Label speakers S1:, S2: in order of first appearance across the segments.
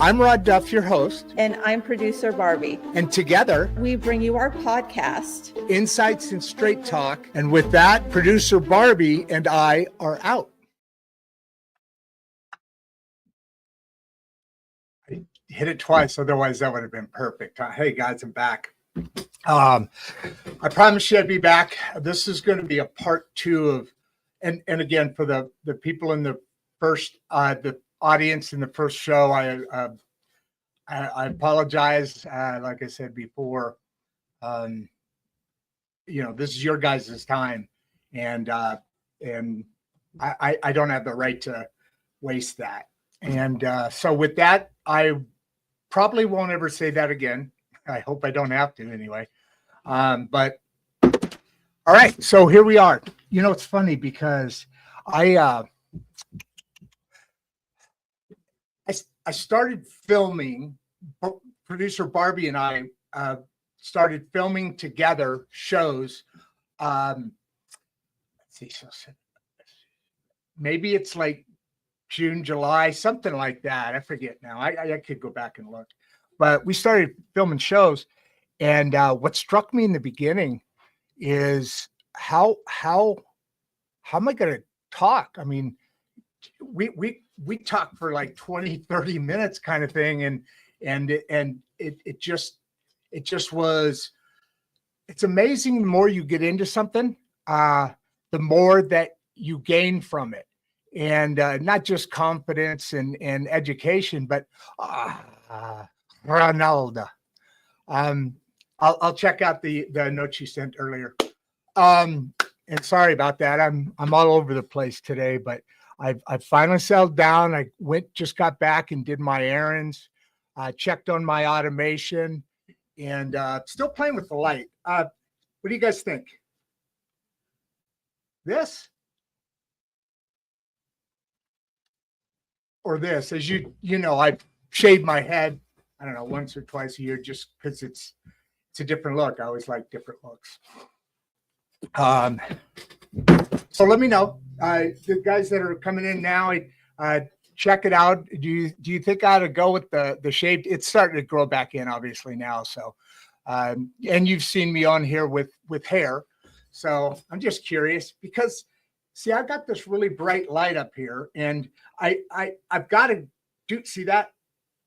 S1: I'm Rod Duff, your host.
S2: And I'm producer Barbie.
S1: And together,
S2: we bring you our podcast,
S1: Insights and Straight Talk. And with that, producer Barbie and I are out. I hit it twice, otherwise that would have been perfect. Hey guys, I'm back. I promised you I'd be back. This is going to be a part 2 of, and again, for the people in the first, the audience in the first show, I apologize. Like I said before, this is your guys' time, and I don't have the right to waste that. And so with that, I probably won't ever say that again. I hope I don't have to anyway. But all right, so here we are. It's funny because I started filming. Producer Barbie and I started filming together shows. Let's see, so maybe it's like June, July, something like that. I forget now. I could go back and look. But we started filming shows, and what struck me in the beginning is how am I going to talk? I mean, we talk for like 20, 30 minutes kind of thing, and it just was. It's amazing. The more you get into something, the more that you gain from it, and not just confidence and education, but Ronaldo. I'll check out the note you sent earlier. And sorry about that. I'm all over the place today, but I finally settled down. I just got back and did my errands, checked on my automation, and still playing with the light. What do you guys think? This? Or this? As you know, I've shaved my head, I don't know, once or twice a year, just because it's a different look. I always like different looks. So let me know, the guys that are coming in now, check it out. Do you think I ought to go with the shaved? It's starting to grow back in, obviously, now. So, and you've seen me on here with hair. So I'm just curious because, see, I've got this really bright light up here, and I've got to see that.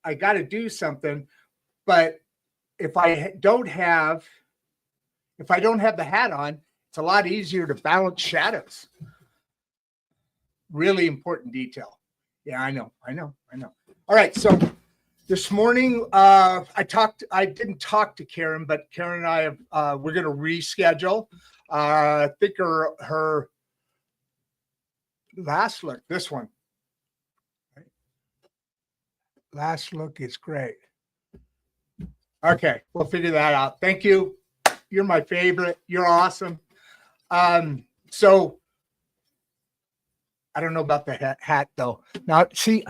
S1: I got to do something, but if I don't have the hat on, it's a lot easier to balance shadows. Really important detail. Yeah, I know. All right, so this morning I didn't talk to Karen, but Karen and I have we're going to reschedule. I think her last look, this one. Last look is great. Okay, we'll figure that out. Thank you. You're my favorite. You're awesome. So I don't know about the hat though. Now, see,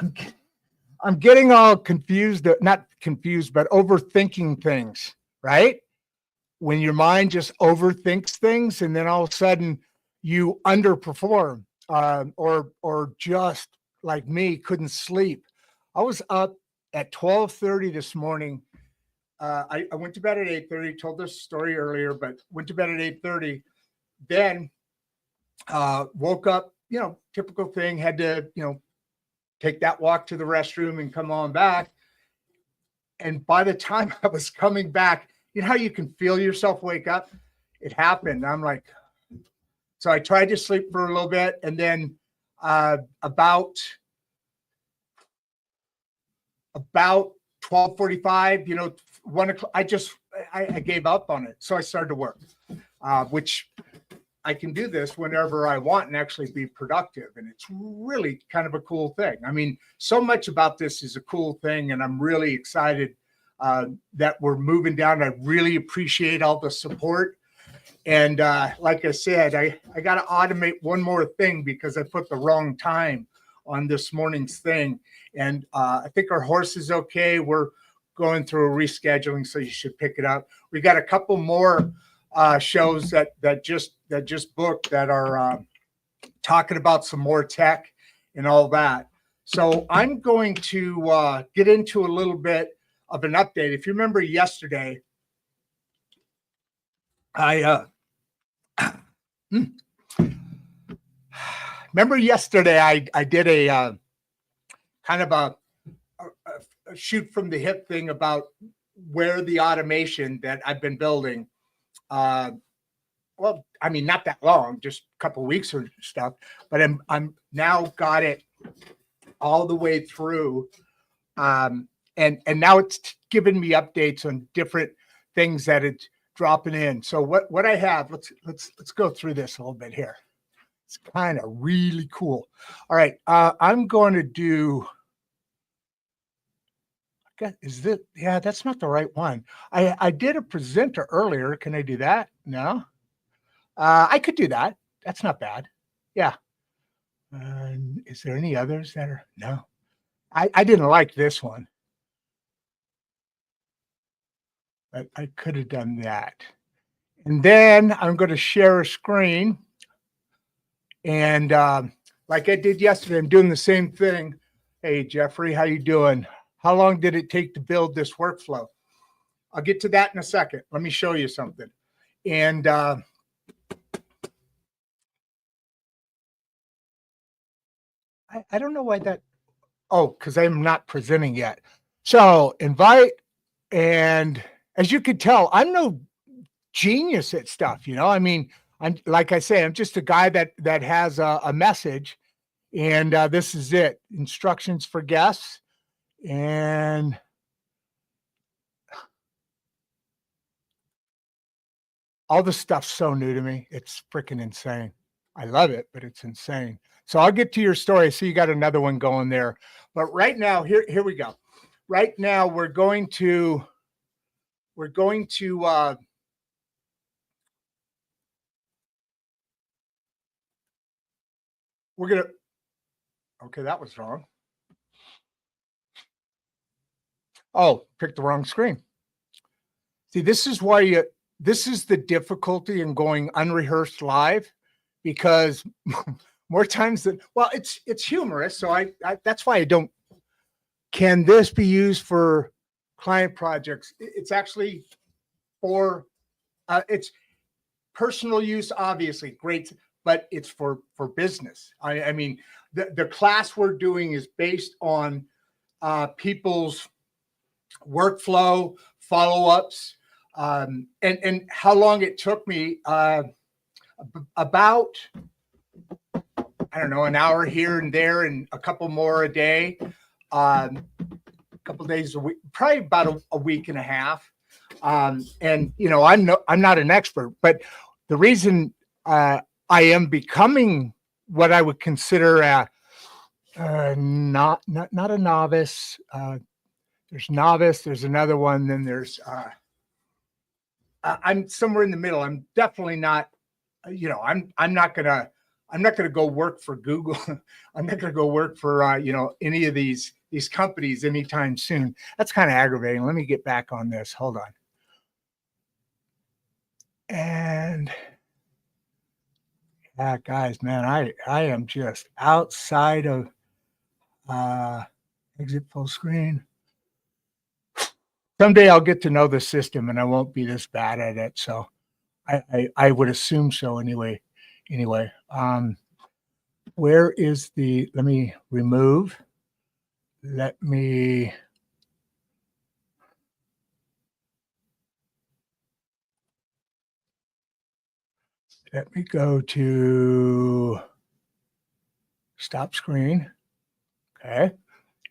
S1: I'm getting all confused, not confused, but overthinking things, right? When your mind just overthinks things and then all of a sudden you underperform, or just like me, couldn't sleep. I was up at 12:30 this morning. I went to bed at 8:30, told this story earlier, but went to bed at 8:30. Then woke up, typical thing, had to, take that walk to the restroom and come on back. And by the time I was coming back, you know how you can feel yourself wake up? It happened. I'm like, so I tried to sleep for a little bit, and then about 12:45, 1 o'clock, I gave up on it. So I started to work, which I can do this whenever I want and actually be productive. And it's really kind of a cool thing. I mean, so much about this is a cool thing, and I'm really excited that we're moving down. I really appreciate all the support. And like I said, I got to automate one more thing because I put the wrong time on this morning's thing. And I think our horse is okay. We're going through a rescheduling, so you should pick it up. We got a couple more shows that just booked that are talking about some more tech and all that. So I'm going to get into a little bit of an update. If you remember yesterday, I remember yesterday I did a kind of a shoot from the hip thing about where the automation that I've been building. Well, I mean, not that long, just a couple of weeks or stuff, but I'm now got it all the way through. And now it's giving me updates on different things that it's dropping in. So what I have, let's go through this a little bit here. It's kind of really cool. All right, I'm going to do. Is this? Yeah, that's not the right one. I did a presenter earlier. Can I do that? No. I could do that. That's not bad. Yeah. Is there any others that are? No. I didn't like this one. But I could have done that. And then I'm going to share a screen. And like I did yesterday, I'm doing the same thing. Hey, Jeffrey, how you doing? How long did it take to build this workflow? I'll get to that in a second. Let me show you something. And I don't know why that. Oh, because I'm not presenting yet. So invite. And as you can tell, I'm no genius at stuff. I mean, I'm like I say, I'm just a guy that has a message. And this is it. Instructions for guests. And all this stuff's so new to me. It's freaking insane. I love it, but it's insane. So I'll get to your story. So you got another one going there. But right now, here we go. Right now, we're going to okay, that was wrong. Oh, picked the wrong screen. See, this is why this is the difficulty in going unrehearsed live, because more times than, well, it's humorous. So I that's why I don't. Can this be used for client projects? It's actually for it's personal use, obviously great, but it's for business. I mean, the class we're doing is based on people's workflow, follow-ups, and how long it took me. About, I don't know, an hour here and there, and a couple more a day, a couple days a week, probably about a week and a half. And I'm not an expert, but the reason I am becoming what I would consider not a novice. There's novice. There's another one. Then there's I'm somewhere in the middle. I'm definitely not. I'm not gonna go work for Google. I'm not gonna go work for any of these companies anytime soon. That's kind of aggravating. Let me get back on this. Hold on. And yeah, guys, man, I am just outside of exit full screen. Someday I'll get to know the system and I won't be this bad at it. So I would assume so anyway. Where is let me remove. Let me go to stop screen. Okay.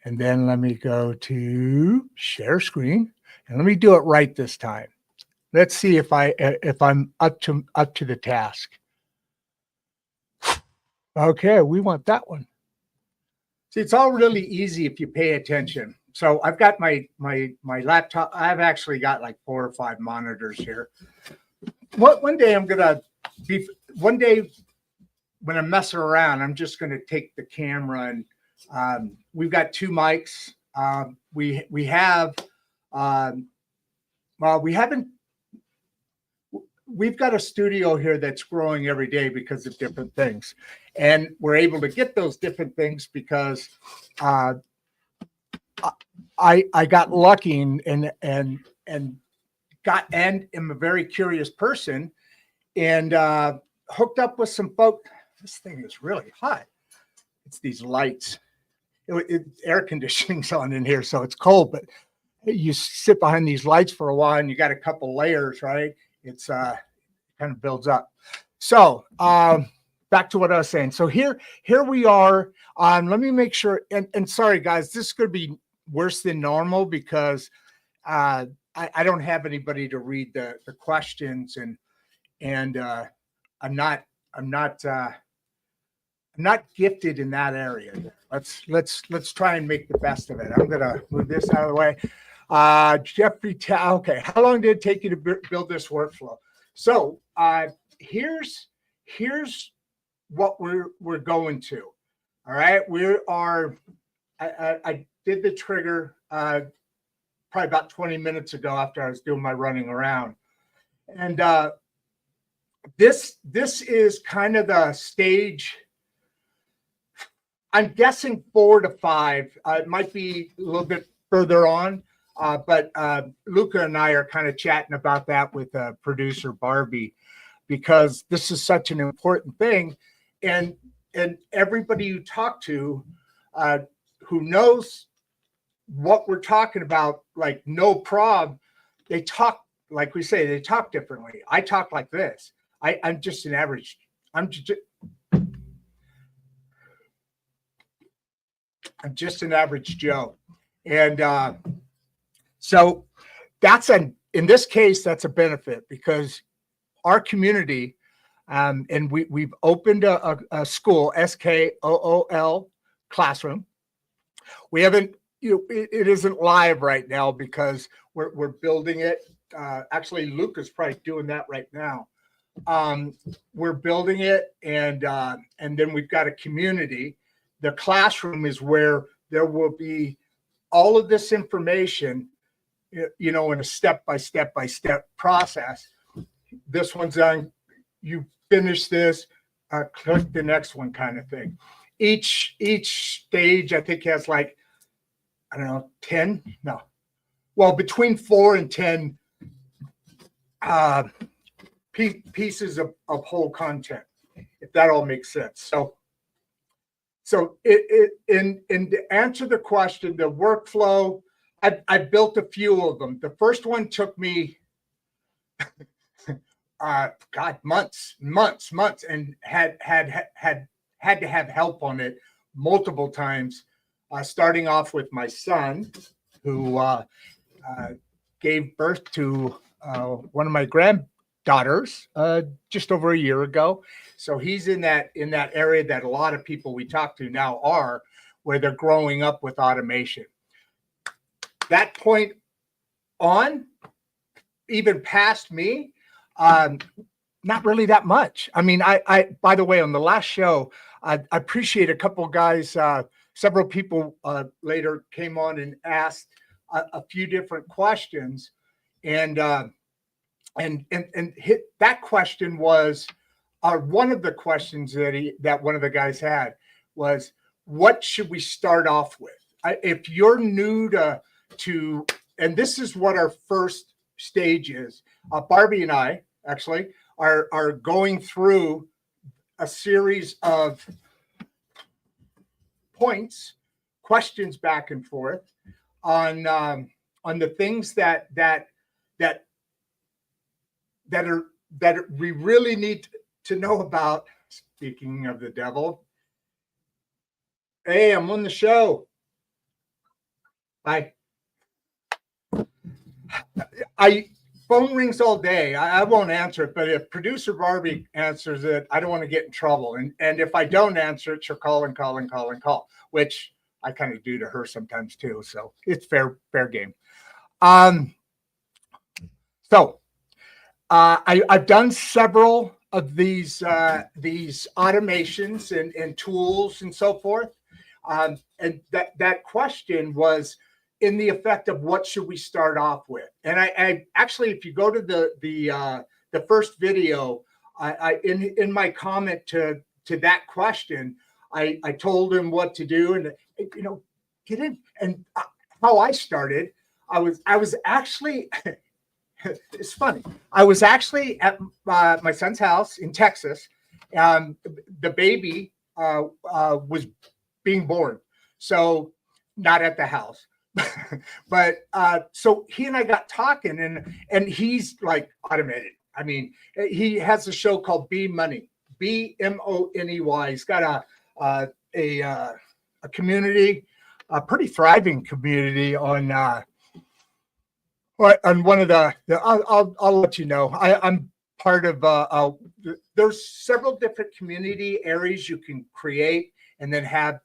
S1: And then let me go to share screen, and let me do it right this time. Let's see if I'm up to the task. Okay, we want that one. See, it's all really easy if you pay attention. So I've got my laptop. I've actually got like 4 or 5 monitors here. One day when I'm messing around, I'm just gonna take the camera, and we've got 2 mics. We have we haven't. we've got a studio here that's growing every day because of different things, and we're able to get those different things because I got lucky and am a very curious person, and hooked up with some folk. This thing is really hot. It's these lights. Air conditioning's on in here, so it's cold, but you sit behind these lights for a while and you got a couple layers, right? It's kind of builds up. So back to what I was saying. So here we are. Let me make sure, and sorry guys, this is going to be worse than normal because I don't have anybody to read the questions, and I'm not gifted in that area. Let's try and make the best of it. I'm gonna move this out of the way. Jeffrey, okay. How long did it take you to build this workflow? So here's what we're going to. All right, I did the trigger probably about 20 minutes ago after I was doing my running around, and this is kind of the stage. I'm guessing 4 to 5. It might be a little bit further on, but Luca and I are kind of chatting about that with producer Barbie, because this is such an important thing, and everybody you talk to who knows what we're talking about, like no problem, they talk, like we say, they talk differently. I talk like this. I'm just an average. I'm just an average Joe. And so in this case, that's a benefit, because our community, and we've opened a school, SKOOL classroom. We haven't, it isn't live right now because we're building it. Actually, Luca's probably doing that right now. We're building it, and then we've got a community. The classroom is where there will be all of this information, in a step-by-step process. This one's done. You finish this, click the next one, kind of thing. Each stage, I think, has like, I don't know, 10? No. Well, between 4 and 10 pieces of whole content, if that all makes sense. So in to answer the question, the workflow, I built a few of them. The first one took me, months, and had to have help on it multiple times, starting off with my son, who gave birth to one of my granddaughters just over a year ago. So he's in that area that a lot of people we talk to now are, where they're growing up with automation. That point on, even past me, not really that much. I mean, I by the way, on the last show, I appreciate a couple of guys, several people later came on and asked a few different questions, and hit that question was, one of the questions that one of the guys had was, what should we start off with? If you're new to, and this is what our first stage is. Barbie and I actually are going through a series of questions back and forth on the things that we really need to know about. Speaking of the devil, hey, I'm on the show. Phone rings all day. I won't answer it, but if producer Barbie answers it, I don't want to get in trouble. And if I don't answer it, she'll call and call and call and call, which I kind of do to her sometimes too. So it's fair game. So I've done several of these automations and tools and so forth. And that question was in the effect of, what should we start off with? And I actually, if you go to the the first video, I in my comment to that question, I told him what to do, and get in. And how I started, I was actually it's funny. I was actually at my son's house in Texas. The baby was being born, so not at the house. But so he and I got talking, and he's like automated. I mean, he has a show called B Money, BMONEY. He's got a community, a pretty thriving community on one of the I'll let you know. I'm part of there's several different community areas you can create and then have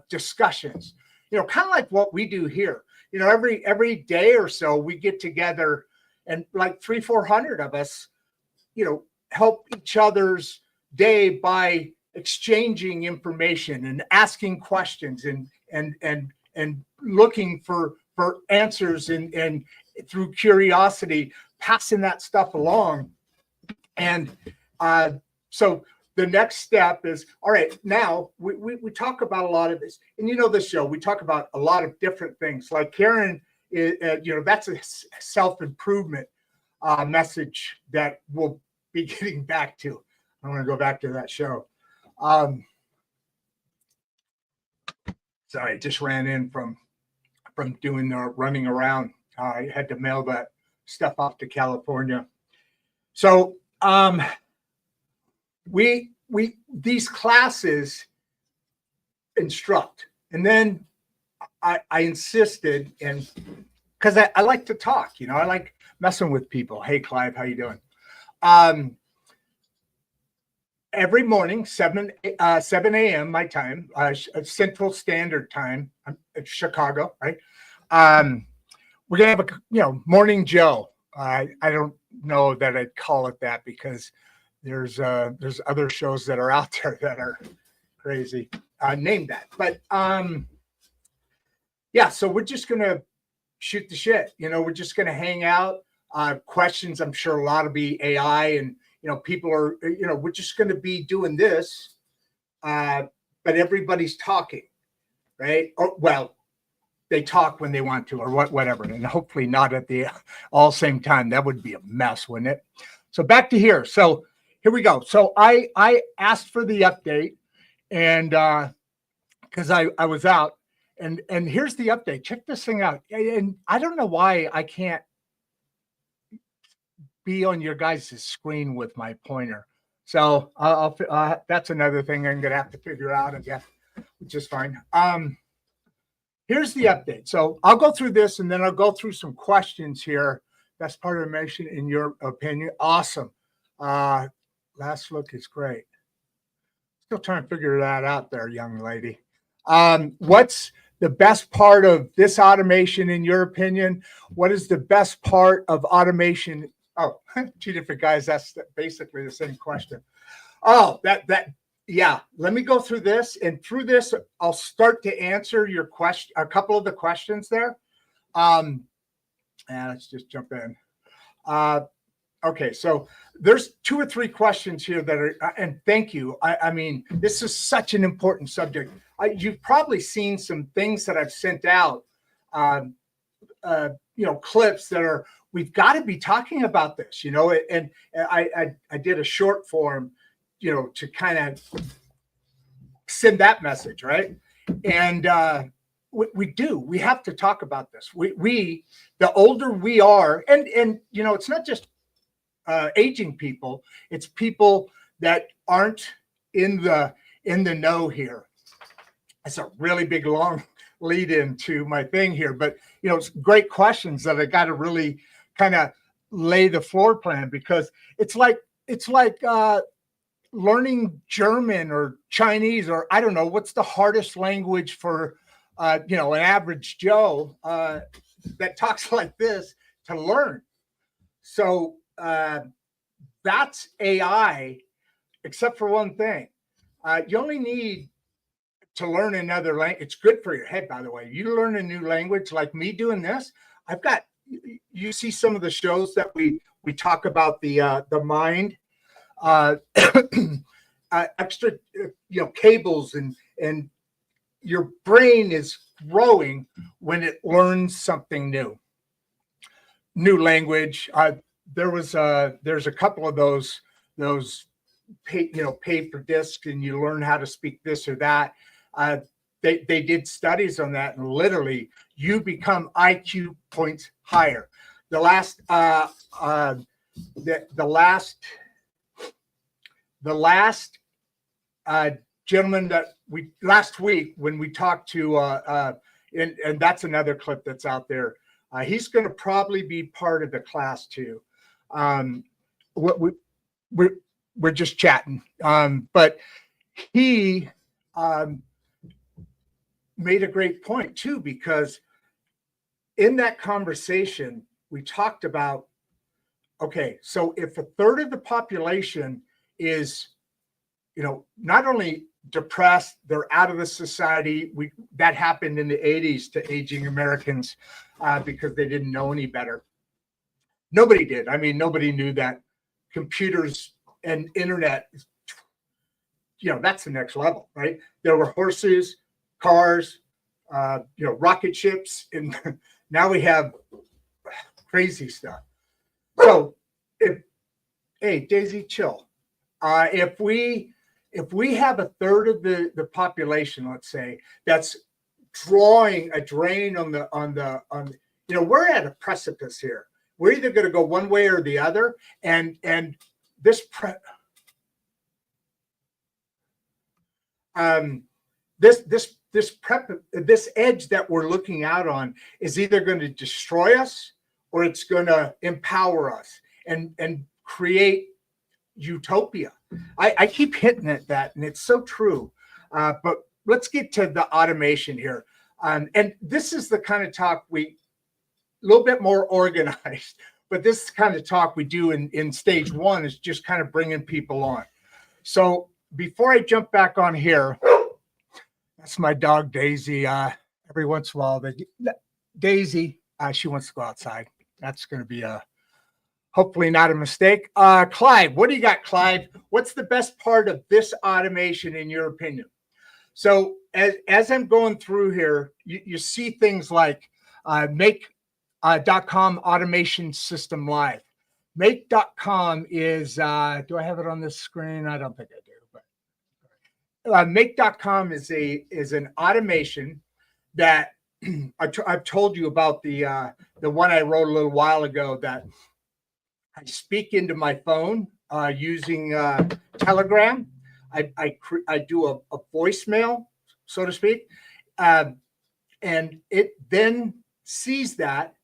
S1: discussions, kind of like what we do here. Every day or so we get together, and like 300-400 of us, help each other's day by exchanging information and asking questions and looking for answers and through curiosity, passing that stuff along. And so the next step is, all right, now we talk about a lot of this. And this show, we talk about a lot of different things. Like Karen, that's a self-improvement message that we'll be getting back to. I want to go back to that show. Sorry, I just ran in from doing the running around. I had to mail that stuff off to California. So we these classes instruct, and then I insisted, and because I like to talk, I like messing with people. Hey, Clive, how you doing? Every morning, 7 a.m. my time, Central Standard Time, it's Chicago, right? We're gonna have a morning Joe. I don't know that I'd call it that, because there's other shows that are out there that are crazy. Name that, but yeah. So we're just gonna shoot the shit. We're just gonna hang out. Questions, I'm sure a lot will be AI, and people are. We're just gonna be doing this, but everybody's talking, right? Well, they talk when they want to, or whatever, and hopefully not at the all same time. That would be a mess, wouldn't it? So back to here. So here we go. So I asked for the update, and because I was out, and here's the update. Check this thing out. And I don't know why I can't be on your guys' screen with my pointer. So I'll that's another thing I'm gonna have to figure out again, which is fine. Here's the update. So I'll go through this, and then I'll go through some questions here. Best part of the mission, in your opinion? Awesome. Last look is great. Still trying to figure that out there, young lady. What's the best part of this automation, in your opinion? What is the best part of automation? Oh, two different guys. That's basically the same question. Oh, yeah. Let me go through this, and through this, I'll start to answer your question, a couple of the questions there. And let's just jump in. Okay, so there's 2 or 3 questions here that are, and thank you. I mean, this is such an important subject. You've probably seen some things that I've sent out, clips that are, we've got to be talking about this, and I did a short form, to kind of send that message, right? And we have to talk about this. We the older we are, and it's not just aging people, it's people that aren't in the know here. It's a really big long lead into my thing here, but it's great questions that I got to really kind of lay the floor plan, because it's like learning German or Chinese, or I don't know, what's the hardest language for an average Joe that talks like this to learn. So that's AI, except for one thing. You only need to learn another language. It's good for your head, by the way. You learn a new language, like me doing this. You see some of the shows that we We talk about the mind, extra, cables, and your brain is growing when it learns something new language. There's a couple of those pay per disc, and you learn how to speak this or that. They did studies on that, and literally you become IQ points higher. The last gentleman that last week when we talked to and that's another clip that's out there. He's going to probably be part of the class too. We're just chatting, but he made a great point too, because in that conversation we talked about, okay, so if a third of the population is, not only depressed, they're out of the society. That happened in the 80s to aging Americans because they didn't know any better. Nobody did. I mean, nobody knew that computers and internet, that's the next level, right? There were horses, cars, rocket ships, and now we have crazy stuff. So hey, Daisy, chill. If we have a third of the population, let's say, that's drawing a drain on we're at a precipice here. We're either going to go one way or the other, and this edge that we're looking out on is either going to destroy us or it's going to empower us and create utopia. I keep hitting at that, and it's so true. But let's get to the automation here. And this is the kind of talk a little bit more organized, but this is the kind of talk we do in stage one, is just kind of bringing people on. So before I jump back on here, that's my dog, Daisy. Every once in a while, Daisy, she wants to go outside. That's going to be hopefully not a mistake. Clive, what do you got, Clive? What's the best part of this automation in your opinion? So as I'm going through here, you see things like make.com automation system live. Make.com is, do I have it on this screen? I don't think I do, but make.com is an automation that I've told you about, the one I wrote a little while ago, that I speak into my phone using Telegram. I do a voicemail, so to speak, and it then sees that,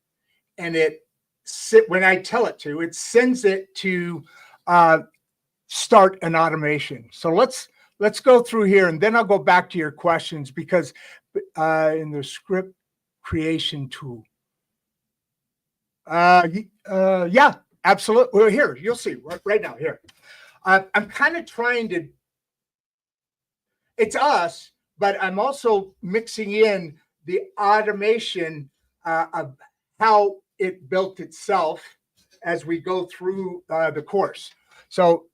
S1: and when I tell it to, it sends it to start an automation. So let's go through here, and then I'll go back to your questions, because in the script creation tool, yeah, absolutely. Well, here, you'll see right now here. I'm kind of trying to, it's us, but I'm also mixing in the automation of how it built itself as we go through the course. So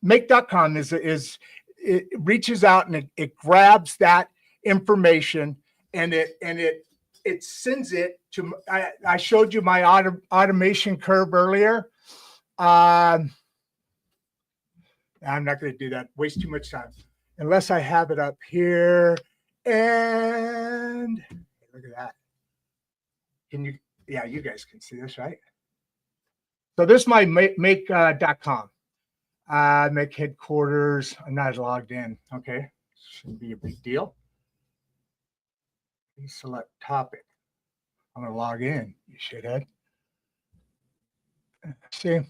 S1: make.com it reaches out and it grabs that information, and it sends it to, I showed you my automation curve earlier. I'm not going to do that. Waste too much time. Unless I have it up here. And look at that. Can you, yeah, you guys can see this, right? So this is my make.com. Make headquarters. I'm not logged in. Okay. Shouldn't be a big deal. Please select topic. I'm going to log in, you shithead. See?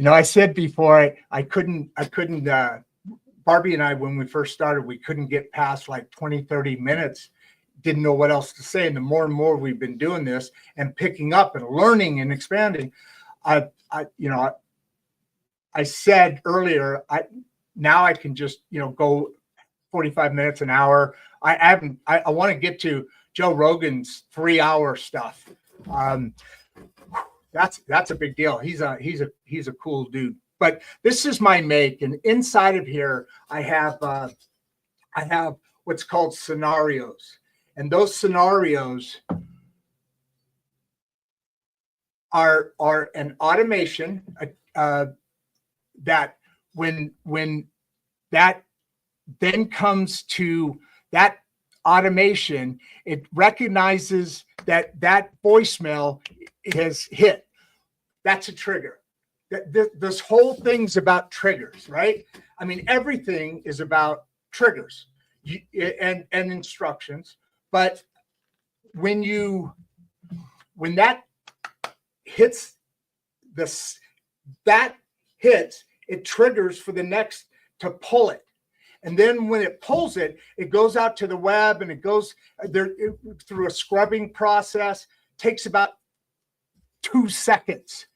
S1: I said before I couldn't, Barbie and I, when we first started, we couldn't get past like 20, 30 minutes, didn't know what else to say. And the more and more we've been doing this and picking up and learning and expanding, I said earlier, now I can just, go 45 minutes, an hour. I want to get to Joe Rogan's 3-hour stuff. that's a big deal. He's a cool dude. But this is my make, and inside of here I have what's called scenarios, and those scenarios are an automation that when that then comes to that automation, it recognizes that voicemail has hit. That's a trigger. This whole thing's about triggers, right? I mean, everything is about triggers and instructions. But when that hits it triggers for the next to pull it. And then when it pulls it, it goes out to the web and it goes through a scrubbing process, takes about 2 seconds.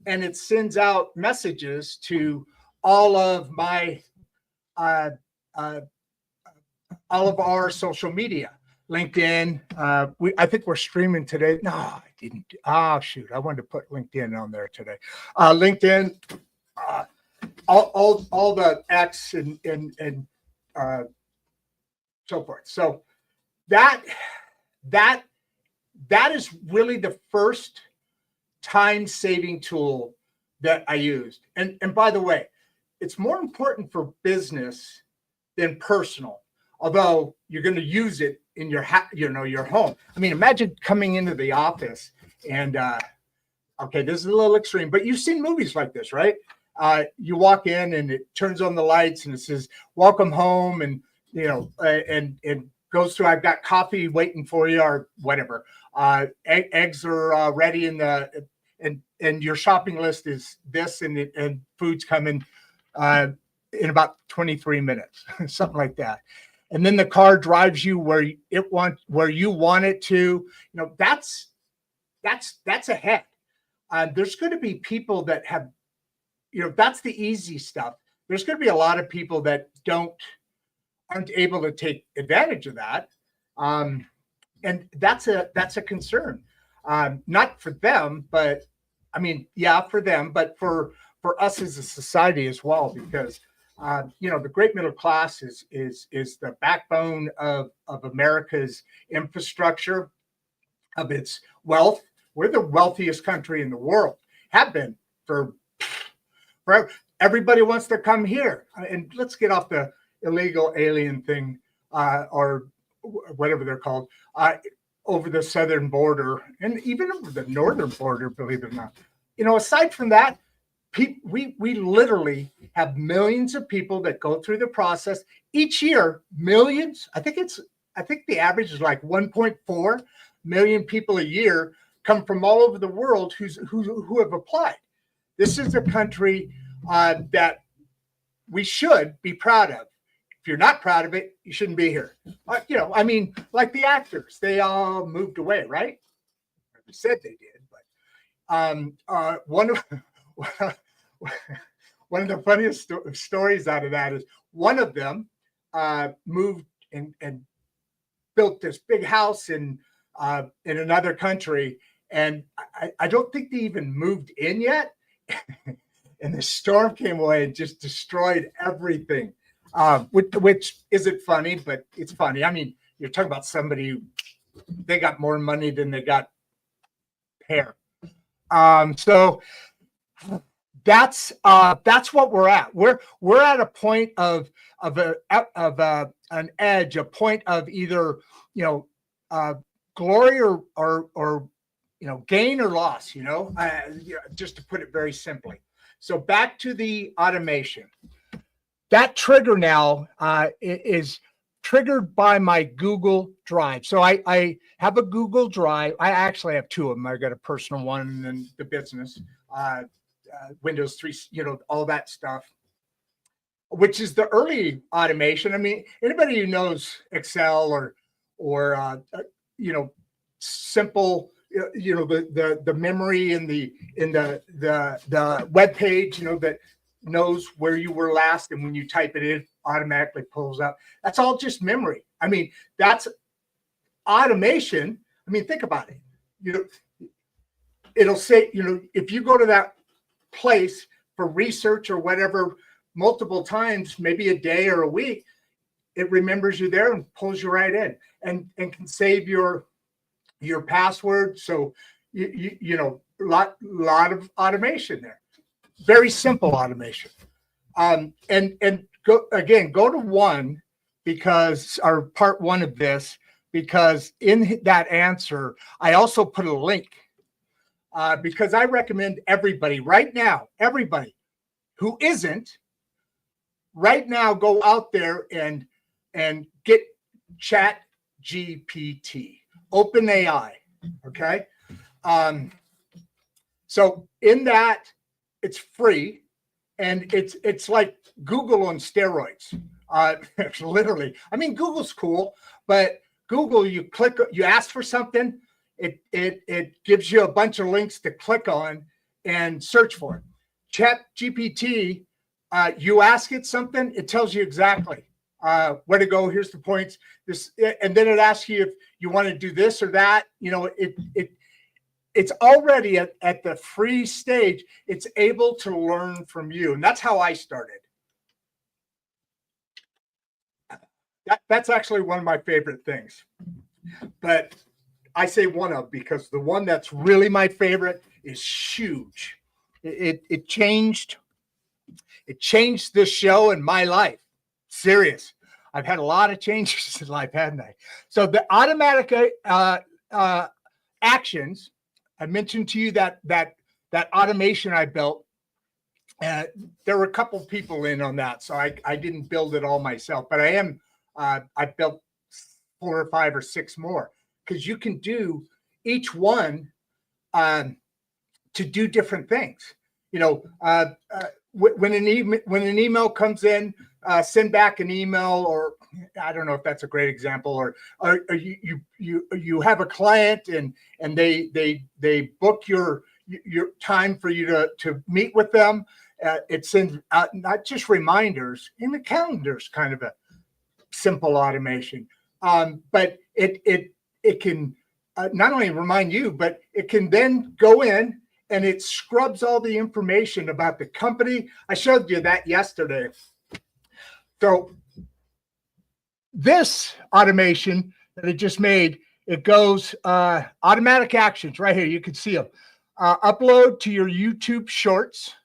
S1: And it sends out messages to all of my, all of our social media, LinkedIn. I think we're streaming today. No, I didn't. Oh, shoot. I wanted to put LinkedIn on there today. LinkedIn, all the X and so forth. So that is really the first time-saving tool that I used. And by the way, it's more important for business than personal, although you're going to use it in your your home. I mean, imagine coming into the office and okay, this is a little extreme, but you've seen movies like this, right? You walk in and it turns on the lights and it says "Welcome home," and and goes through. I've got coffee waiting for you, or whatever. Eggs are ready in the and your shopping list is this, and food's coming in about 23 minutes, something like that. And then the car drives you where you want it to. That's ahead. There's going to be people that have, that's the easy stuff. There's going to be a lot of people that aren't able to take advantage of that. And that's a concern. Not for them, but I mean, yeah, for them, but for us as a society as well, because the great middle class is the backbone of America's infrastructure, of its wealth. We're the wealthiest country in the world, have been for forever. Everybody wants to come here, and let's get off the illegal alien thing, or whatever they're called, over the southern border and even over the northern border, believe it or not. Aside from that, we literally have millions of people that go through the process each year. Millions. I think the average is like 1.4 million people a year come from all over the world who have applied. This is a country that we should be proud of. If you're not proud of it, you shouldn't be here. I mean, like the actors, they all moved away, right? They said they did, but one of the funniest stories out of that is one of them moved and built this big house in another country, and I don't think they even moved in yet. And the storm came away and just destroyed everything. Which isn't funny, but it's funny. I mean, you're talking about somebody, they got more money than they got hair. So that's what we're at. We're at a point of an edge, a point of either glory or gain or loss. Just to put it very simply. So back to the automation. That trigger now is triggered by my Google Drive. So I have a Google Drive. I actually have two of them. I got a personal one and then the business, Windows 3, all that stuff, which is the early automation. I mean, anybody who knows Excel or simple, the memory in the web page, that knows where you were last, and when you type it in, automatically pulls up. That's all just memory. I mean, that's automation. I mean, think about it. it'll say, if you go to that place for research or whatever multiple times, maybe a day or a week, it remembers you there and pulls you right in, and can save your password. So lot of automation there. Very simple automation. And go to one, because our part one of this, because in that answer, I also put a link, because I recommend everybody right now, everybody who isn't right now, go out there and get Chat GPT, OpenAI. Okay. So in that, it's free, and it's like Google on steroids. Literally. I mean, Google's cool, but Google, you ask for something, it gives you a bunch of links to click on and search for it. Chat GPT, you ask it something, it tells you exactly where to go. Here's the points. This, and then it asks you if you want to do this or that. It's already at the free stage. It's able to learn from you, and that's how I started. That's actually one of my favorite things. But I say one of, because the one that's really my favorite is huge. It changed this show and my life. Serious. I've had a lot of changes in life, haven't I? So the automatic actions, I mentioned to you that automation I built. There were a couple people in on that, so I didn't build it all myself, but I built 4 or 5 or 6 more, because you can do each one to do different things. When an email comes in, send back an email, or I don't know if that's a great example, or you have a client and they book your time for you to meet with them. It sends out not just reminders, in the calendar's kind of a simple automation, but it can not only remind you, but it can then go in and it scrubs all the information about the company. I showed you that yesterday. So this automation that I just made, it goes automatic actions right here. You can see them. Upload to your YouTube shorts.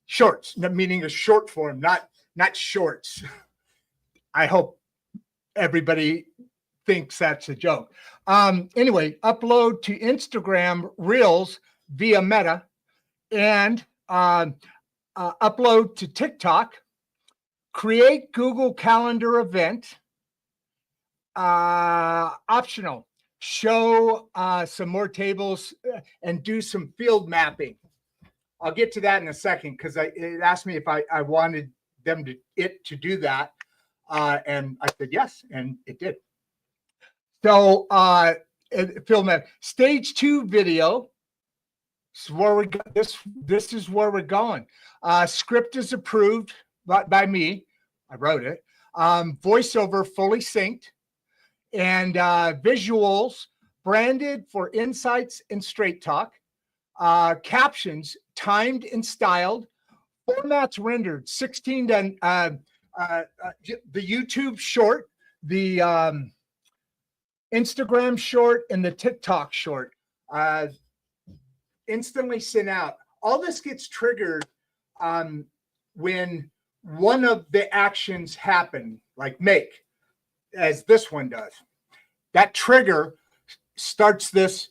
S1: Shorts, meaning a short form, not shorts. I hope everybody thinks that's a joke. Anyway, upload to Instagram Reels via Meta, and upload to TikTok. Create Google Calendar event. Optional. Show some more tables and do some field mapping. I'll get to that in a second, because it asked me if I wanted them to do that, and I said yes, and it did. So field map. Stage 2 video. This is where we go. This is where we're going. Script is approved by me. I wrote it. Voiceover fully synced, and visuals branded for insights and straight talk. Captions timed and styled. Formats rendered 16 to the YouTube short, the Instagram short, and the TikTok short. Instantly sent out. All this gets triggered when one of the actions happen, like make, as this one does. That trigger starts this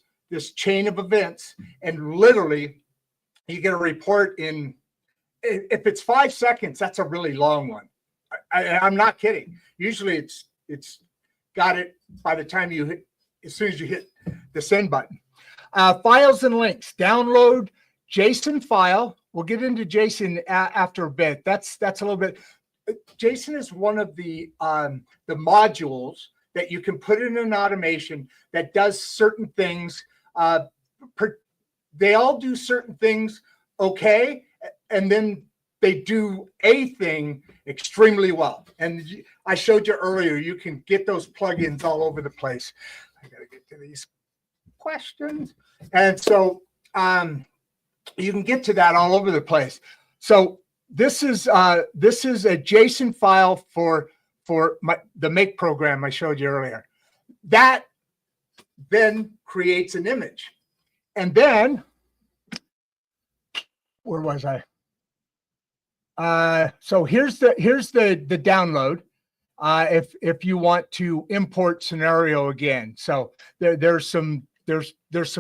S1: chain of events, and literally you get a report in, if it's 5 seconds, that's a really long one. I'm not kidding. Usually it's got it by the time you hit, as soon as you hit the send button. Files and links. Download JSON file. We'll get into JSON after a bit. That's a little bit. JSON is one of the modules that you can put in an automation that does certain things. They all do certain things okay, and then they do a thing extremely well. And I showed you earlier, you can get those plugins all over the place. I got to get to these questions. And so you can get to that all over the place. So this is a JSON file for the make program I showed you earlier. That then creates an image. And then, where was I? So here's the download. If you want to import scenario again. So there's some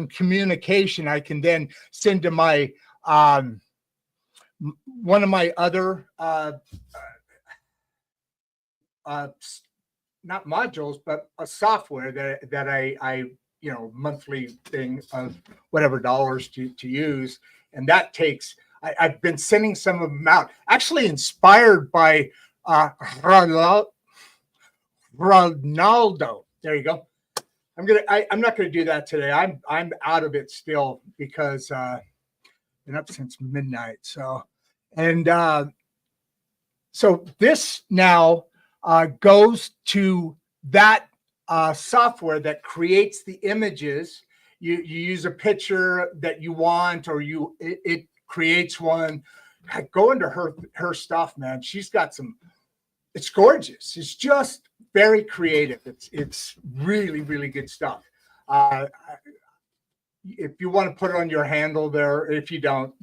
S1: communication I can then send to my one of my other not modules, but a software that I monthly thing of whatever dollars to use. And that takes, I've been sending some of them out, actually inspired by Ronaldo. There you go. I'm not gonna do that today. I'm out of it still because been up since midnight. So so this now goes to that software that creates the images. You use a picture that you want, or it creates one. Go into her stuff, man. She's got some. It's gorgeous. It's just very creative. It's really, really good stuff. If you want to put it on your handle there, if you don't,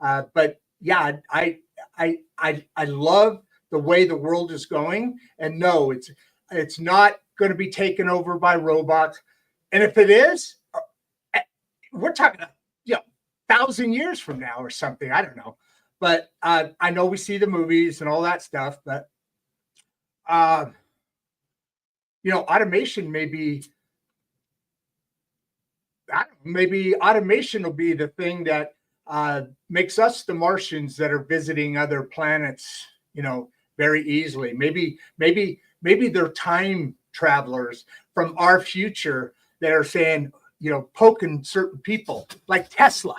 S1: but yeah, I love the way the world is going. And no, it's not going to be taken over by robots. And if it is, we're talking 1,000 years from now or something. I don't know. But I know we see the movies and all that stuff, but automation maybe automation will be the thing that makes us the Martians that are visiting other planets, very easily. Maybe they're time travelers from our future that are saying, poking certain people like Tesla.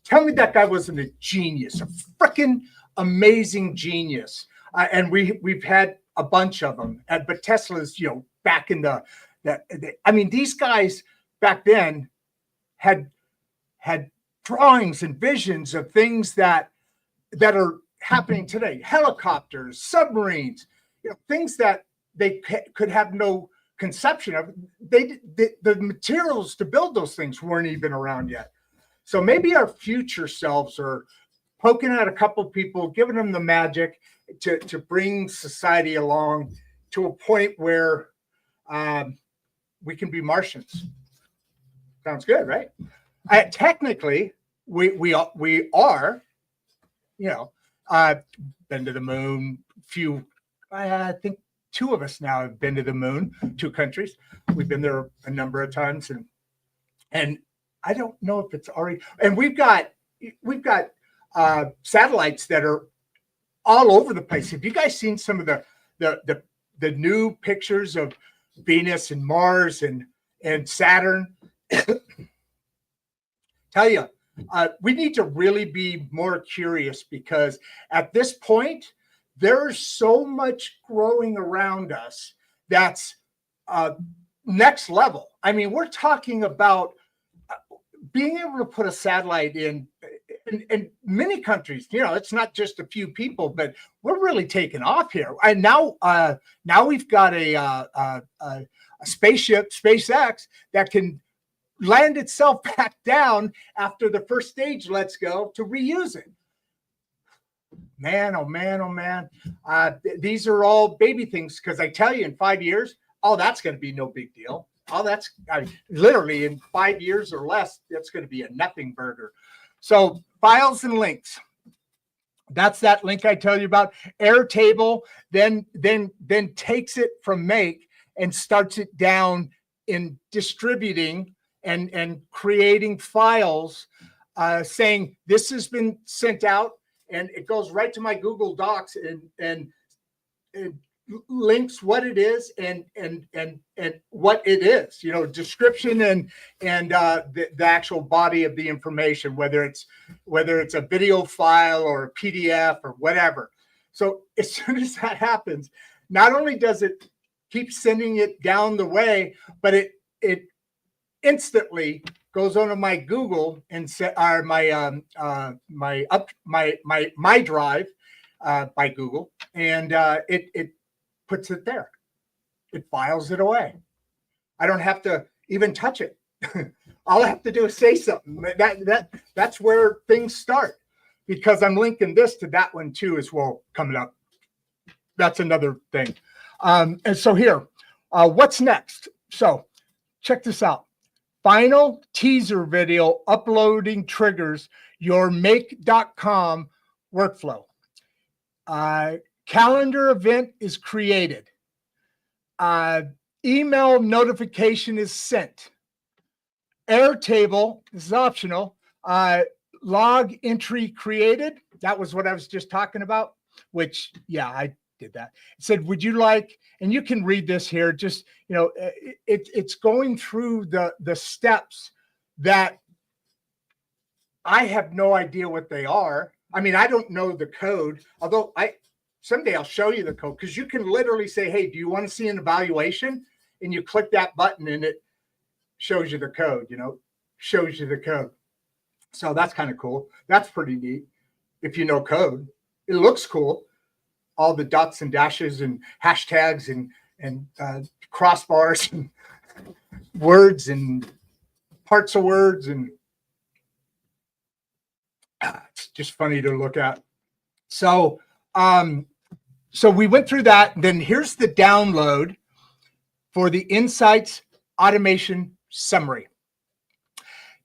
S1: Tell me that guy wasn't a genius, a freaking amazing genius. And we've had a bunch of them. But Tesla's, back in these guys back then had drawings and visions of things that are happening today. Helicopters, submarines, things that they could have no conception of. The materials to build those things weren't even around yet. So maybe our future selves are poking at a couple of people, giving them the magic to bring society along to a point where we can be Martians. Sounds good, right? Technically, we are, been to the moon. I think 2 of us now have been to the moon. 2 countries. We've been there a number of times, and I don't know if it's already. And we've got satellites that are all over the place. Have you guys seen some of the new pictures of Venus and Mars and Saturn? Tell you, we need to really be more curious, because at this point, there's so much growing around us that's next level. I mean, we're talking about being able to put a satellite in many countries. It's not just a few people, but we're really taking off here. And now we've got a spaceship, SpaceX, that can land itself back down after the first stage lets go to reuse it. Man, oh man, oh man. These are all baby things, because I tell you, in 5 years, that's going to be no big deal. Literally in 5 years or less, that's going to be a nothing burger. So files and links. That's that link I tell you about. Airtable then takes it from make and starts it down in distributing and creating files, saying this has been sent out, and it goes right to my Google Docs and links what it is and what it is, description and the actual body of the information, whether it's a video file or a PDF or whatever. So as soon as that happens, not only does it keep sending it down the way, but it instantly goes onto my Google and or my drive by Google, and it puts it there. It files it away. I don't have to even touch it. All I have to do is say something. That's where things start, because I'm linking this to that one too as well coming up. That's another thing. And so here, what's next? So check this out. Final teaser video uploading triggers your make.com workflow. Calendar event is created. Email notification is sent. Airtable, this is optional. Log entry created. That was what I was just talking about, which, yeah, I did that. It said, would you like, and you can read this here, just, it's going through the steps that I have no idea what they are. I mean, I don't know the code, although someday I'll show you the code, because you can literally say, hey, do you want to see an evaluation? And you click that button and it shows you the code, shows you the code. So that's kind of cool. That's pretty neat. If you know code, it looks cool. All the dots and dashes and hashtags and crossbars and words and parts of words, and it's just funny to look at. So so we went through that. And then here's the download for the Insights Automation Summary.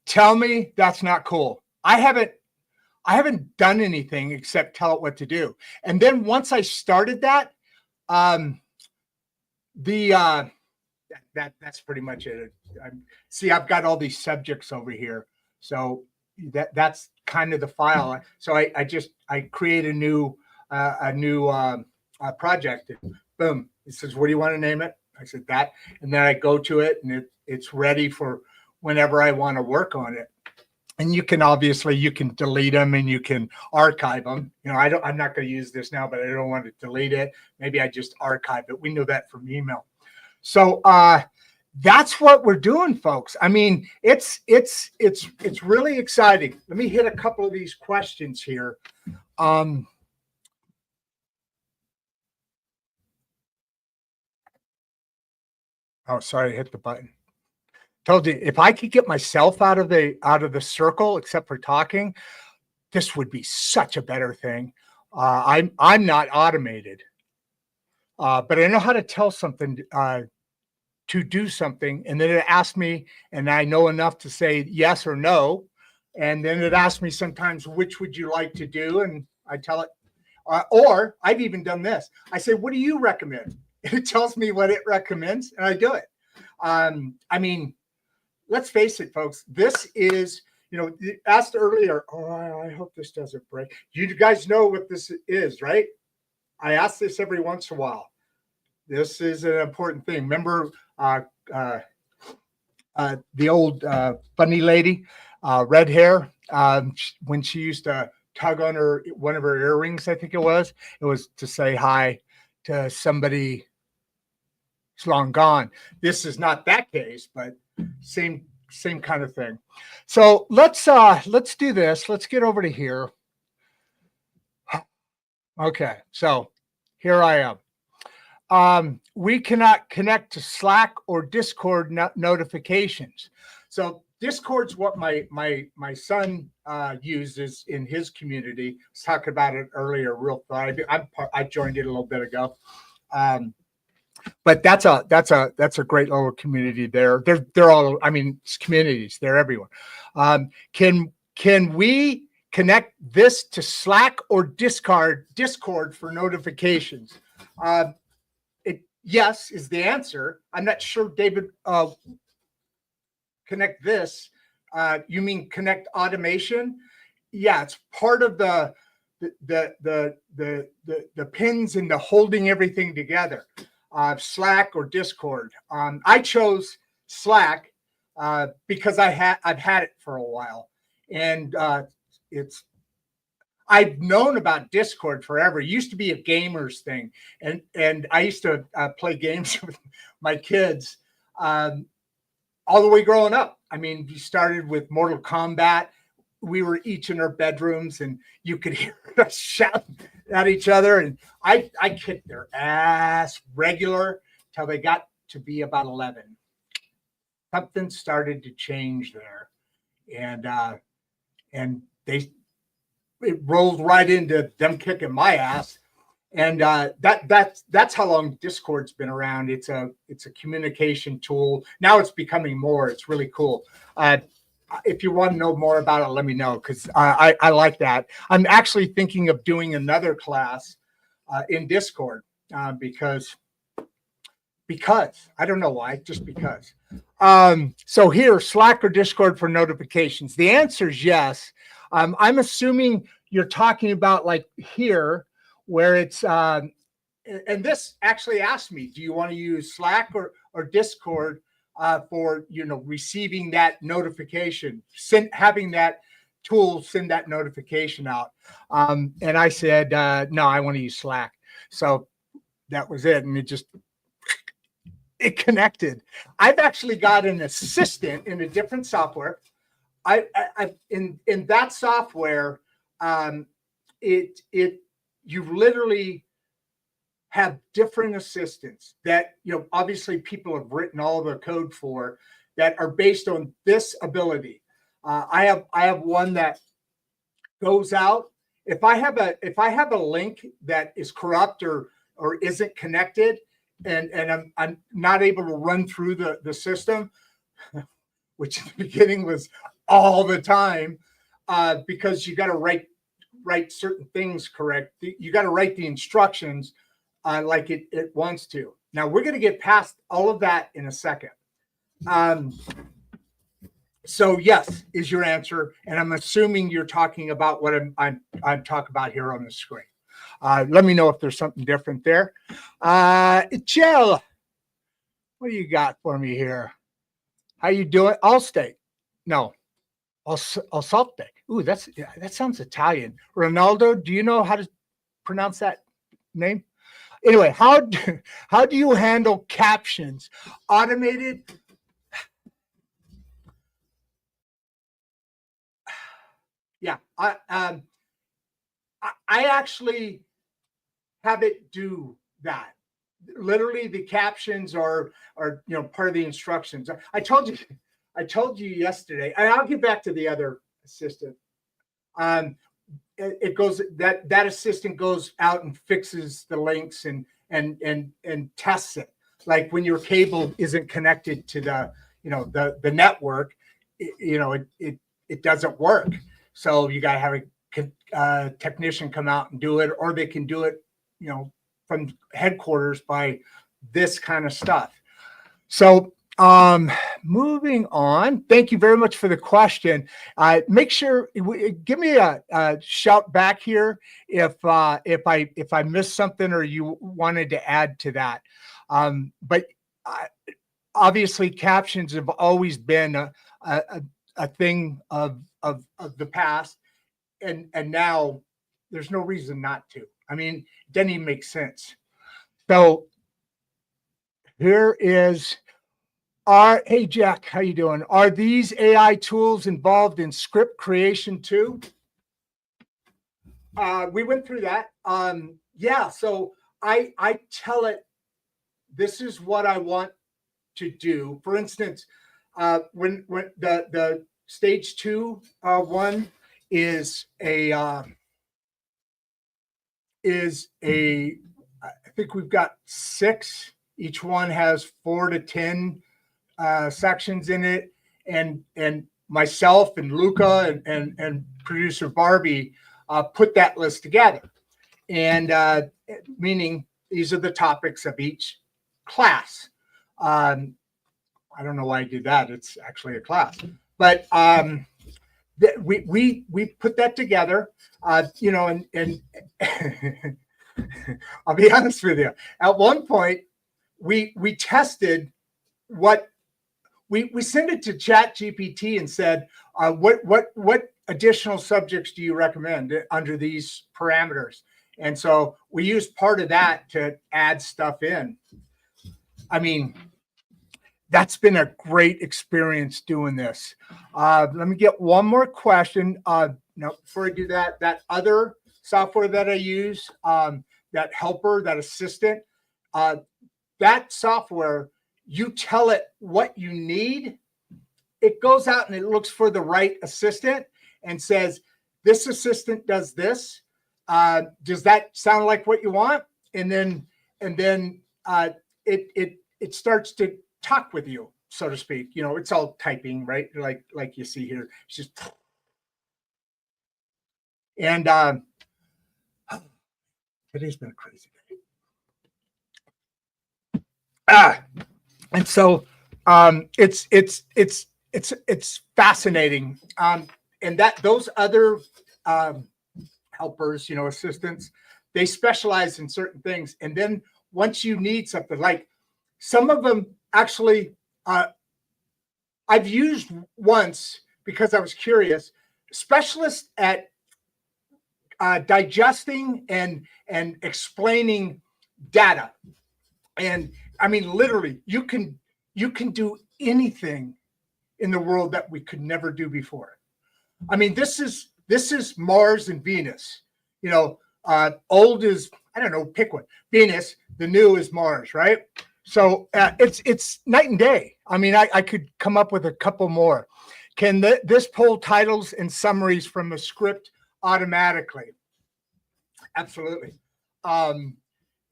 S1: Tell me that's not cool. I haven't done anything except tell it what to do. And then once I started that, that's pretty much it. See, I've got all these subjects over here. So that's kind of the file. So I create a new project. And boom, it says, what do you want to name it? I said that, and then I go to it, and it's ready for whenever I want to work on it. And you can delete them and you can archive them. I'm not going to use this now, but I don't want to delete it. Maybe I just archive it. We know that from email. So that's what we're doing, folks. I mean, it's really exciting. Let me hit a couple of these questions here. Oh, sorry, I hit the button. Told you, if I could get myself out of the circle, except for talking, this would be such a better thing. I'm not automated, but I know how to tell something to do something, and then it asks me, and I know enough to say yes or no, and then it asks me sometimes, which would you like to do, and I tell it. Or I've even done this. I say, what do you recommend? It tells me what it recommends, and I do it. I mean, let's face it, folks. This is, asked earlier. Oh, I hope this doesn't break. You guys know what this is, right? I ask this every once in a while. This is an important thing. Remember the old funny lady, red hair, when she used to tug on one of her earrings, I think it was to say hi to somebody who's long gone. This is not that case, but same kind of thing. So let's do this. Let's get over to here. Okay, so here I am. We cannot connect to Slack or Discord notifications. So Discord's what my son uses in his community. I was talking about it earlier. I joined it a little bit ago. But that's a great little community there. They're all, I mean, it's communities. They're everywhere. Can we connect this to Slack or Discord for notifications? Yes is the answer. I'm not sure, David. Connect this. You mean connect automation? Yeah, it's part of the pins and the holding everything together. Slack or Discord. I chose Slack because I've had it for a while, and I've known about Discord forever. It used to be a gamers thing, and I used to play games with my kids all the way growing up. I mean, we started with Mortal Kombat. We were each in our bedrooms, and you could hear us shout at each other. And I kicked their ass regular till they got to be about 11. Something started to change there, and it rolled right into them kicking my ass. And that's how long Discord's been around. It's a communication tool. Now it's becoming more. It's really cool. If you want to know more about it, let me know, because I like that. I'm actually thinking of doing another class in Discord because I don't know why, just because. So here, Slack or Discord for notifications. The answer is yes. I'm assuming you're talking about like here, where it's and this actually asked me, do you want to use Slack or Discord for receiving that notification, having that tool send that notification out? And I said no, I want to use Slack. So that was it, and it connected. I've actually got an assistant in a different software. I in that software, you literally have different assistants that obviously people have written all the code for that are based on this ability. I have one that goes out. If I have a link that is corrupt or isn't connected, and I'm not able to run through the system, which in the beginning was all the time, because you got to write certain things correct. You got to write the instructions like it wants to. Now we're going to get past all of that in a second. So yes is your answer, and I'm assuming you're talking about what I'm talking about here on the screen. Let me know if there's something different there. Jill, what do you got for me here? How you doing? Allstate? No, Allstate. Ooh, that sounds Italian. Ronaldo, do you know how to pronounce that name? Anyway, how do you handle captions? Automated? Yeah, I actually have it do that. Literally, the captions are part of the instructions. I told you yesterday, and I'll get back to the other assistant. It goes that assistant goes out and fixes the links and tests it. Like when your cable isn't connected to the network, it doesn't work. So you got to have a technician come out and do it, or they can do it, from headquarters by this kind of stuff. So moving on. Thank you very much for the question. Make sure give me a shout back here if I missed something or you wanted to add to that. But obviously, captions have always been a thing of the past, and now there's no reason not to. I mean, it doesn't even make sense. So here is hey Jack, how you doing? Are these AI tools involved in script creation too? We went through that. Yeah, so I tell it, this is what I want to do. For instance, when the stage 2 one is I think we've got 6. Each one has 4 to 10 sections in it, and myself and Luca and producer Barbie put that list together, and meaning these are the topics of each class. I don't know why I did that. It's actually a class, but we put that together, and I'll be honest with you. At one point, we tested what we sent it to Chat GPT and said, what additional subjects do you recommend under these parameters? And so we used part of that to add stuff in. I mean, that's been a great experience doing this. Let me get one more question. No, before I do that, that other software that I use, that helper, that assistant, that software, you tell it what you need. It goes out and it looks for the right assistant and says, this assistant does this. Does that sound like what you want? And then it starts to talk with you, so to speak. You know, it's all typing, right? Like you see here. It's just, and today's been a crazy day. And so it's fascinating. And that those other helpers, you know, assistants, they specialize in certain things. And then once you need something, like some of them actually, I've used once because I was curious, specialists at digesting and explaining data. And I mean, literally, you can do anything in the world that we could never do before. I mean, this is Mars and Venus. You know, old is, I don't know, pick one. Venus, the new is Mars, right? So it's night and day. I mean, I could come up with a couple more. Can this pull titles and summaries from a script automatically? Absolutely.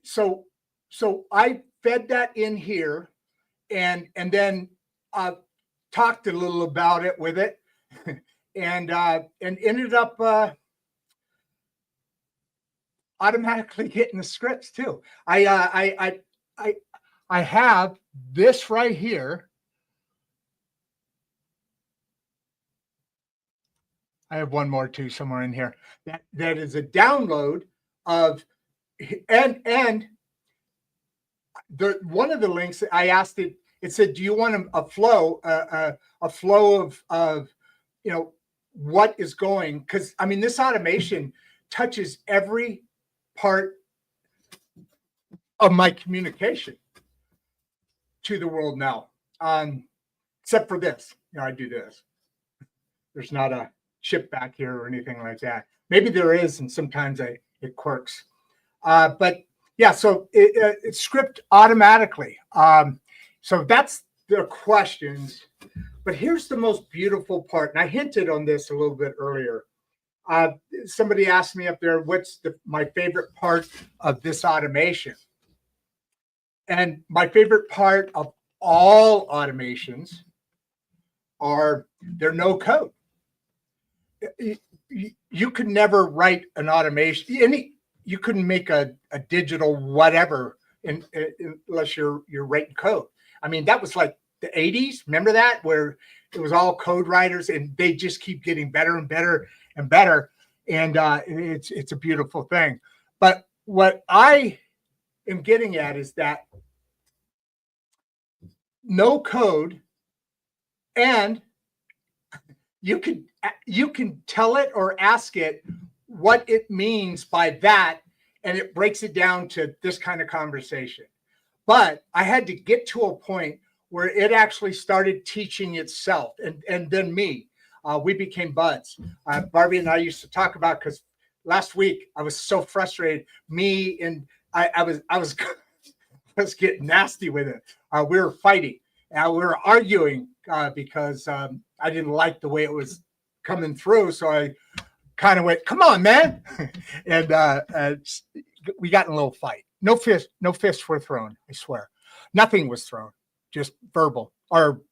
S1: So I fed that in here and then talked a little about it with it and ended up automatically getting the scripts too. I have this right here. I have one more too somewhere in here. That is a download of and the one of the links I asked it. It said, "Do you want a flow of you know what is going?" Because I mean, this automation touches every part of my communication to the world now, except for this. You know, I do this. There's not a chip back here or anything like that. Maybe there is, and sometimes it quirks. But yeah, so it's script automatically. So that's the questions. But here's the most beautiful part, and I hinted on this a little bit earlier. Somebody asked me up there, what's my favorite part of this automation? And my favorite part of all automations are they're no code. You could never write an automation. You couldn't make a digital whatever unless you're writing code. I mean, that was like the 80s. Remember that, where it was all code writers and they just keep getting better and better and better. And it's a beautiful thing. But what I am getting at is that no code, and you can tell it or ask it what it means by that, and it breaks it down to this kind of conversation. But I had to get to a point where it actually started teaching itself, and then me. We became buds. Barbie and I used to talk about, because last week I was so frustrated. Me and I was getting nasty with it. We were fighting. We were arguing because I didn't like the way it was coming through. So I kind of went, "Come on, man!" and we got in a little fight. No fists were thrown. I swear, nothing was thrown. Just verbal or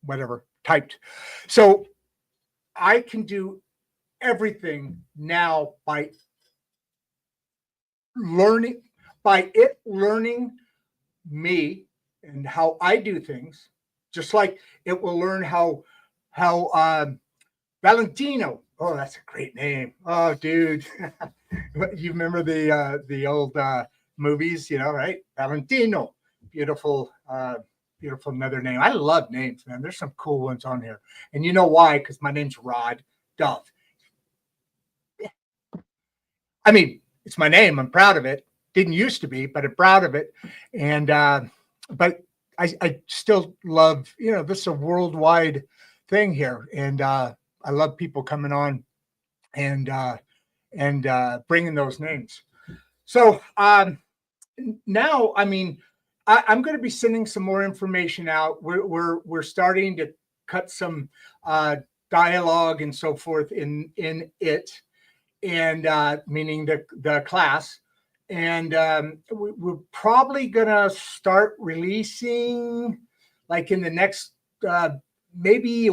S1: whatever typed. So I can do everything now by learning me and how I do things, just like it will learn how Valentino. Oh, that's a great name. Oh, dude, you remember the old movies, you know, right? Valentino, beautiful, beautiful another name. I love names, man. There's some cool ones on here, and you know why? Because my name's Rod Dove. I mean, it's my name. I'm proud of it. Didn't used to be, but I'm proud of it. And but I still love, this is a worldwide thing here. And I love people coming on and bringing those names. So now, I mean, I'm going to be sending some more information out. We're starting to cut some dialogue and so forth in it, and meaning the class. And we're probably going to start releasing like in the next maybe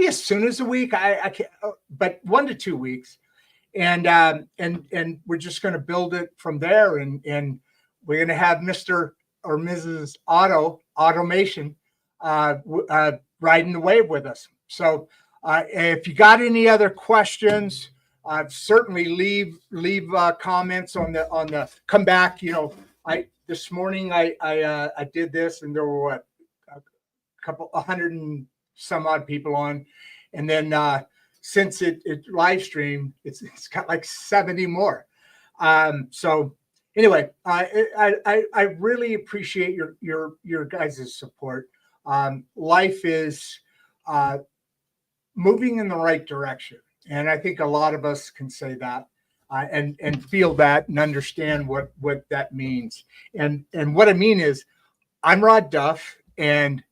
S1: as soon as a week. I can't, but 1 to 2 weeks. And we're just going to build it from there. And we're going to have Mr. or Mrs. Automation riding the wave with us. So if you got any other questions, certainly leave comments on the come back. This morning I did this, and there were a couple 100 and some odd people on, and then since it live streamed, it's got like 70 more. So anyway, I really appreciate your guys' support. Life is moving in the right direction, and I think a lot of us can say that and feel that and understand what that means. And what I mean is, I'm Rod Duff, and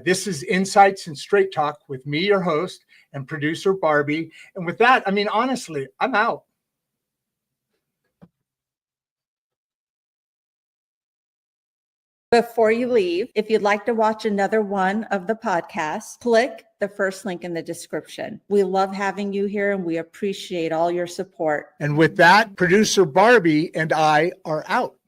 S1: this is Insights and Straight Talk with me, your host and producer, Barbie. And with that, I mean, honestly, I'm out.
S2: Before you leave, if you'd like to watch another one of the podcasts, click the first link in the description. We love having you here, and we appreciate all your support.
S1: And with that, producer Barbie and I are out.